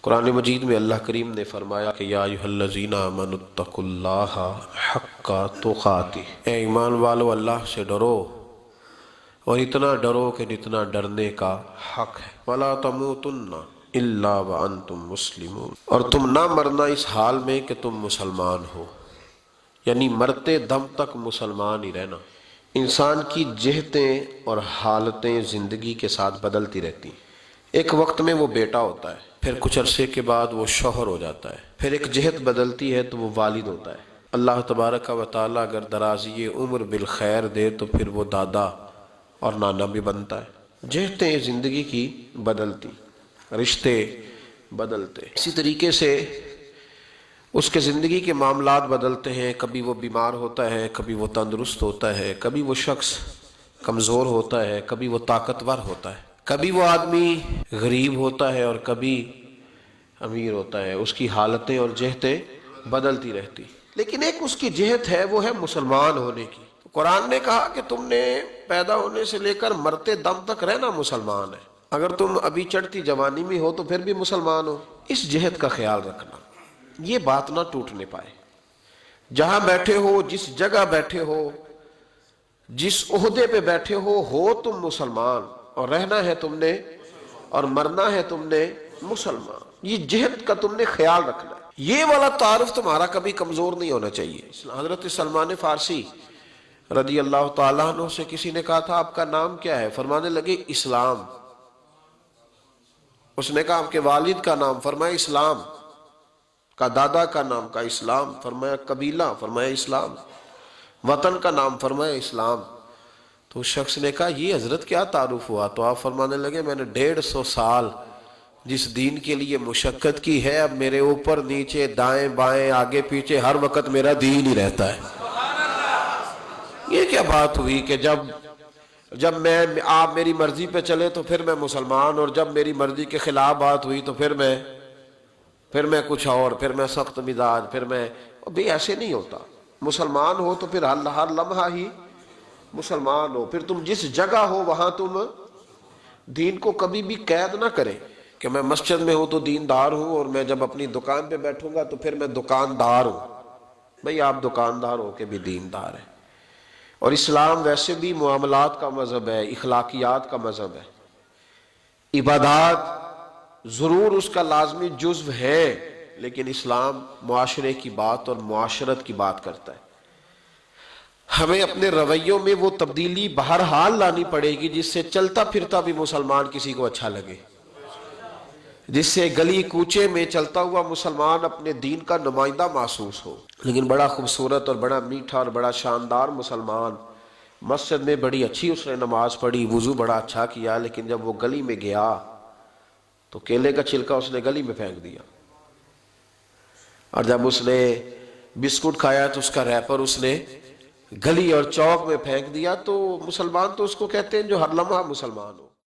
قرآن مجید میں اللہ کریم نے فرمایا کہ یا ایھا الذین آمنوا اتقوا اللہ حق تقاتہ، اے ایمان والو اللہ سے ڈرو اور اتنا ڈرو کہ جتنا ڈرنے کا حق ہے، ولا تموتن الا وانتم مسلمون، اور تم نہ مرنا اس حال میں کہ تم مسلمان ہو، یعنی مرتے دم تک مسلمان ہی رہنا۔ انسان کی جہتیں اور حالتیں زندگی کے ساتھ بدلتی رہتی ہیں۔ ایک وقت میں وہ بیٹا ہوتا ہے، پھر کچھ عرصے کے بعد وہ شوہر ہو جاتا ہے، پھر ایک جہت بدلتی ہے تو وہ والد ہوتا ہے۔ اللہ تبارک و تعالیٰ اگر درازی عمر بالخیر دے تو پھر وہ دادا اور نانا بھی بنتا ہے۔ جہتیں زندگی کی بدلتی، رشتے بدلتے، اسی طریقے سے اس کے زندگی کے معاملات بدلتے ہیں۔ کبھی وہ بیمار ہوتا ہے، کبھی وہ تندرست ہوتا ہے، کبھی وہ شخص کمزور ہوتا ہے، کبھی وہ طاقتور ہوتا ہے، کبھی وہ آدمی غریب ہوتا ہے اور کبھی امیر ہوتا ہے۔ اس کی حالتیں اور جہتیں بدلتی رہتی، لیکن ایک اس کی جہت ہے، وہ ہے مسلمان ہونے کی۔ قرآن نے کہا کہ تم نے پیدا ہونے سے لے کر مرتے دم تک رہنا مسلمان ہے۔ اگر تم ابھی چڑھتی جوانی میں ہو تو پھر بھی مسلمان ہو۔ اس جہت کا خیال رکھنا، یہ بات نہ ٹوٹنے پائے۔ جہاں بیٹھے ہو، جس جگہ بیٹھے ہو، جس عہدے پہ بیٹھے ہو تم مسلمان، اور رہنا ہے تم نے اور مرنا ہے تم نے مسلمان۔ یہ جہت کا تم نے خیال رکھنا ہے۔ یہ والا تعارف تمہارا کبھی کمزور نہیں ہونا چاہیے۔ حضرت سلمان فارسی رضی اللہ تعالیٰ عنہ سے کسی نے کہا تھا آپ کا نام کیا ہے؟ فرمانے لگے اسلام۔ اس نے کہا آپ کے والد کا نام؟ فرمایا اسلام۔ کا دادا کا نام؟ کا اسلام۔ فرمایا قبیلہ؟ فرمایا اسلام۔ وطن کا نام؟ فرمایا اسلام۔ تو اس شخص نے کہا یہ حضرت کیا تعارف ہوا؟ تو آپ فرمانے لگے میں نے 150 سال جس دین کے لیے مشقت کی ہے، اب میرے اوپر نیچے دائیں بائیں آگے پیچھے ہر وقت میرا دین ہی رہتا ہے۔ یہ کیا بات ہوئی کہ جب آپ میری مرضی پہ چلے تو پھر میں مسلمان، اور جب میری مرضی کے خلاف بات ہوئی تو پھر میں کچھ اور، پھر میں سخت مزاج، پھر میں بھی ایسے نہیں ہوتا۔ مسلمان ہو تو پھر ہر لمحہ ہی مسلمان ہو۔ پھر تم جس جگہ ہو وہاں تم دین کو کبھی بھی قید نہ کرے کہ میں مسجد میں ہوں تو دیندار ہوں، اور میں جب اپنی دکان پہ بیٹھوں گا تو پھر میں دکاندار ہوں۔ بھئی آپ دکاندار ہو کے بھی دیندار ہیں۔ اور اسلام ویسے بھی معاملات کا مذہب ہے، اخلاقیات کا مذہب ہے۔ عبادات ضرور اس کا لازمی جزو ہے، لیکن اسلام معاشرے کی بات اور معاشرت کی بات کرتا ہے۔ ہمیں اپنے رویوں میں وہ تبدیلی بہرحال لانی پڑے گی جس سے چلتا پھرتا بھی مسلمان کسی کو اچھا لگے، جس سے گلی کوچے میں چلتا ہوا مسلمان اپنے دین کا نمائندہ محسوس ہو۔ لیکن بڑا خوبصورت اور بڑا میٹھا اور بڑا شاندار مسلمان، مسجد میں بڑی اچھی اس نے نماز پڑھی، وضو بڑا اچھا کیا، لیکن جب وہ گلی میں گیا تو کیلے کا چھلکا اس نے گلی میں پھینک دیا، اور جب اس نے بسکٹ کھایا تو اس کا ریپر اس نے گلی اور چوک میں پھینک دیا۔ تو مسلمان تو اس کو کہتے ہیں جو ہر لمحہ مسلمان ہو۔